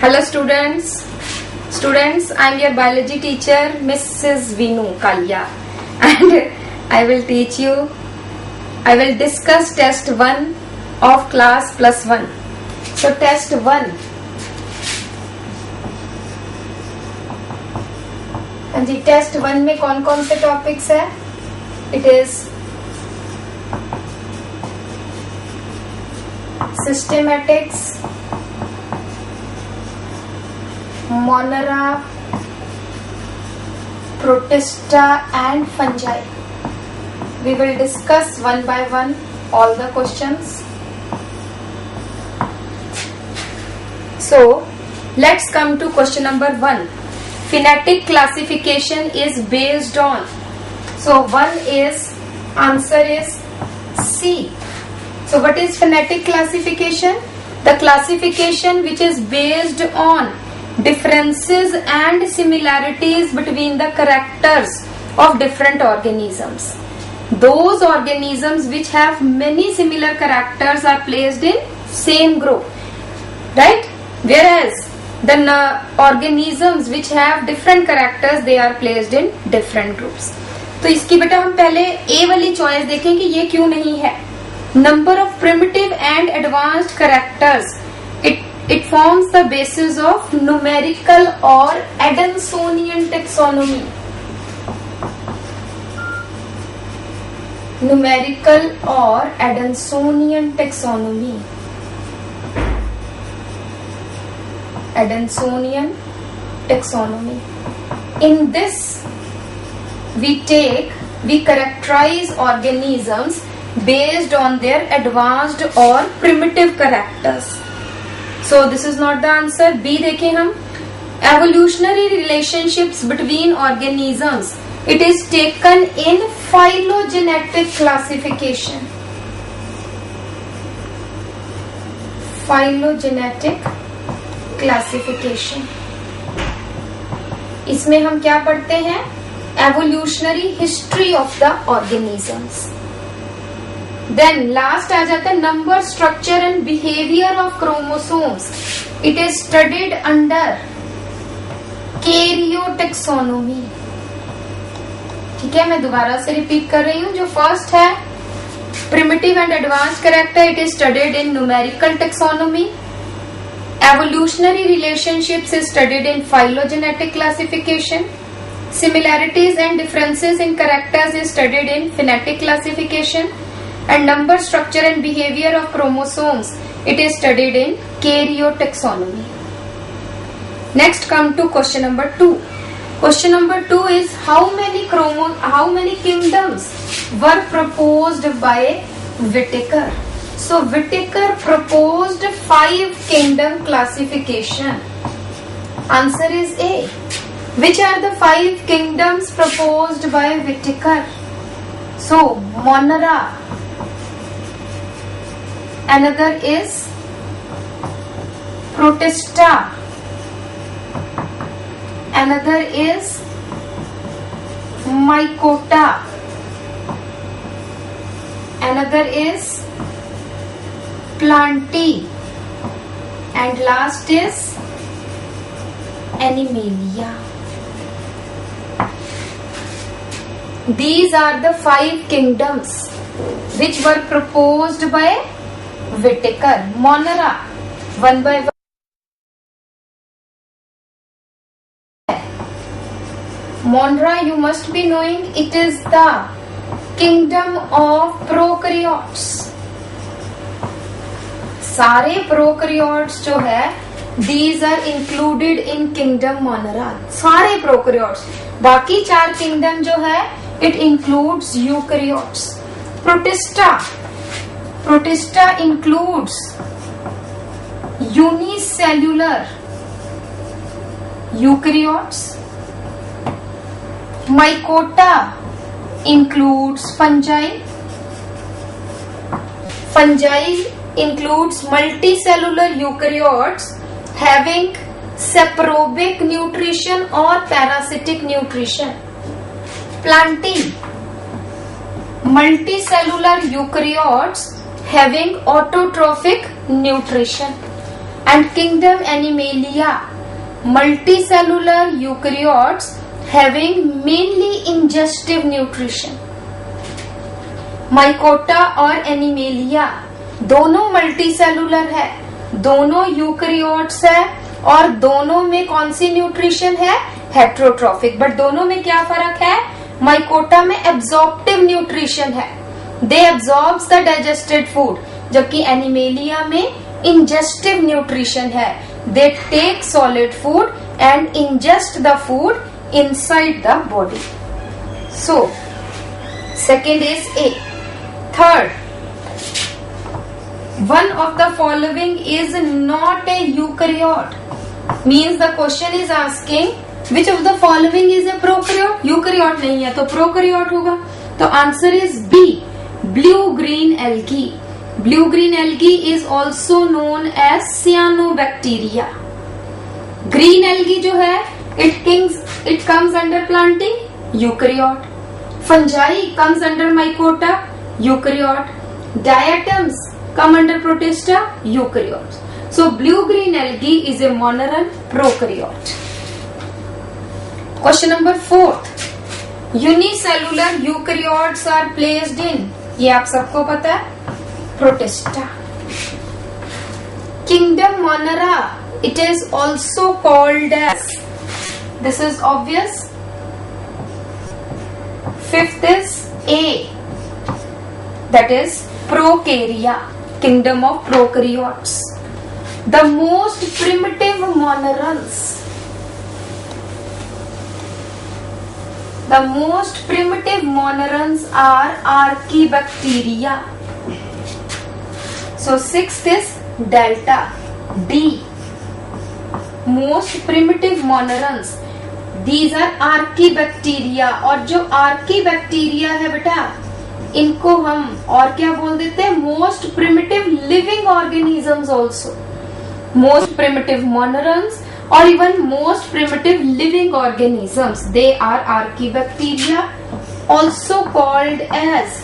Hello students, I am your biology teacher Mrs. Veenu Kalia, and I will discuss test 1 of class plus 1. So test 1, हाँ जी, test 1 में कौन कौन से topics है? It is systematics, मोनरा, protista and fungi. We will discuss one by one all the questions. So let's come to question number 1. Phonetic classification is based on. So answer is C. So what is phonetic classification? The classification which is based on differences and similarities between the characters of different organisms. Those organisms which have many similar characters are placed in same group, right? Whereas the organisms which have different characters, they are placed in different groups. तो इसकी बेटा हम पहले ए वाली choice देखें कि ये क्यों नहीं है. Number of primitive and advanced characters, it forms the basis of numerical or Adansonian taxonomy. Numerical or Adansonian taxonomy. Adansonian taxonomy. In this, we characterize organisms based on their advanced or primitive characters. So this is not the answer. B देखें हम. Evolutionary relationships between organisms. It is taken in phylogenetic classification. Phylogenetic classification. इसमें हम क्या पढ़ते हैं? Evolutionary history of the organisms. Then last आ जाता है number, structure and behavior of chromosomes. It is studied under karyotaxonomy. ठीक है, मैं दोबारा से रिपीट कर रही हूँ. जो फर्स्ट है primitive and advanced character, it is studied in numerical taxonomy. Evolutionary relationships is studied in phylogenetic classification. Similarities and differences in characters is studied in phonetic classification. And number, structure and behavior of chromosomes, it is studied in karyotaxonomy. Next come to question number 2. Question number 2 is how many kingdoms were proposed by Whittaker? So Whittaker proposed 5 kingdom classification. Answer is A. Which are the 5 kingdoms proposed by Whittaker? So Monera. Another is Protista. Another is Mycota. Another is Plantae. And last is Animalia. These are the 5 kingdoms which were proposed by Whittaker. Monera, one by one. Monera, you must be knowing, it is the kingdom of prokaryotes. सारे prokaryotes जो है, these are included in kingdom Monera. सारे prokaryotes. बाकी 4 kingdom जो है, it includes eukaryotes. Protista includes unicellular eukaryotes. Mycota includes fungi. Fungi includes multicellular eukaryotes having saprobic nutrition or parasitic nutrition. Plantae, multicellular eukaryotes having autotrophic nutrition. and kingdom Animalia, multicellular eukaryotes having mainly ingestive nutrition. Mycota और animalia दोनों multicellular है, दोनों eukaryotes है और दोनों में कौन सी nutrition है? हेट्रोट्रॉफिक। बट दोनों में क्या फर्क है? माइकोटा में एब्जॉर्प्टिव न्यूट्रिशन है, they absorbs the digested food, जबकि एनिमेलिया में इंजेस्टिव न्यूट्रिशन है, they take solid food and ingest the food inside the body. So second is a. Third, one of the following is not a eukaryote, means the question is asking which of the following is a prokaryote. eukaryote नहीं है तो prokaryote होगा. तो answer is B, blue green algae. blue green algae is also known as cyanobacteria. green algae जो है it comes under planting, eukaryote. fungi comes under mycota, eukaryote. diatoms come under protista, eukaryotes. So blue-green algae is a monoron prokaryote. Question number 4. Unicellular eukaryotes are placed in, ये आप सबको पता है, protista. Kingdom Monera, it is also called as, this is obvious. Fifth is A, that is Prokarya, kingdom of prokaryotes. The most primitive monorans, are Archaebacteria. So sixth is delta, D, most primitive monorans, these are Archaebacteria. और जो Archaebacteria है बेटा, इनको हम और क्या बोल देते हैं? Most primitive living organisms also, most primitive monerans और even most primitive living organisms, they are archaebacteria, also called as